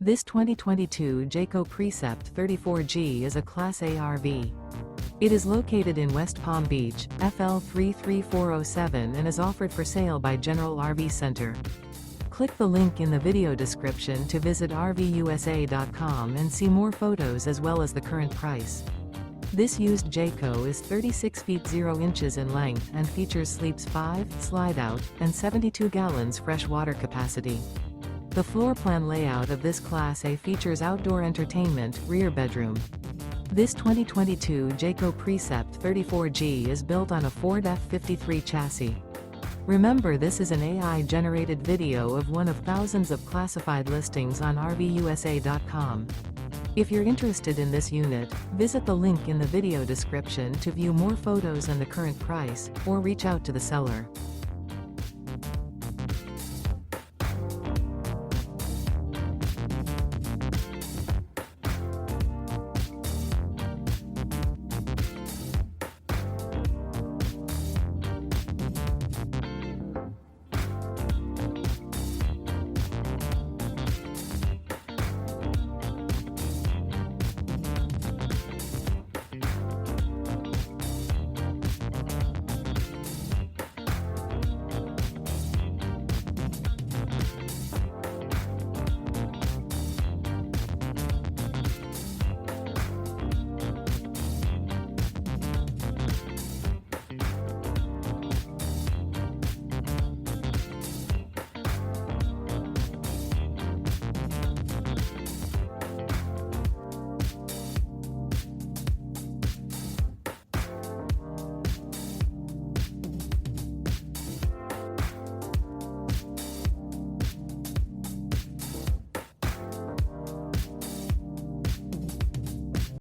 This 2022 Jayco Precept 34G is a Class A RV. It is located in West Palm Beach, FL 33407 and is offered for sale by General RV Center. Click the link in the video description to visit RVUSA.com and see more photos as well as the current price. This used Jayco is 36 feet 0 inches in length and features sleeps 5, Slideout, and 72 gallons fresh water capacity. The floor plan layout of this Class A features outdoor entertainment, rear bedroom. This 2022 Jayco Precept 34G is built on a Ford F53 chassis. Remember, this is an AI-generated video of one of thousands of classified listings on RVUSA.com. If you're interested in this unit, visit the link in the video description to view more photos and the current price, or reach out to the seller.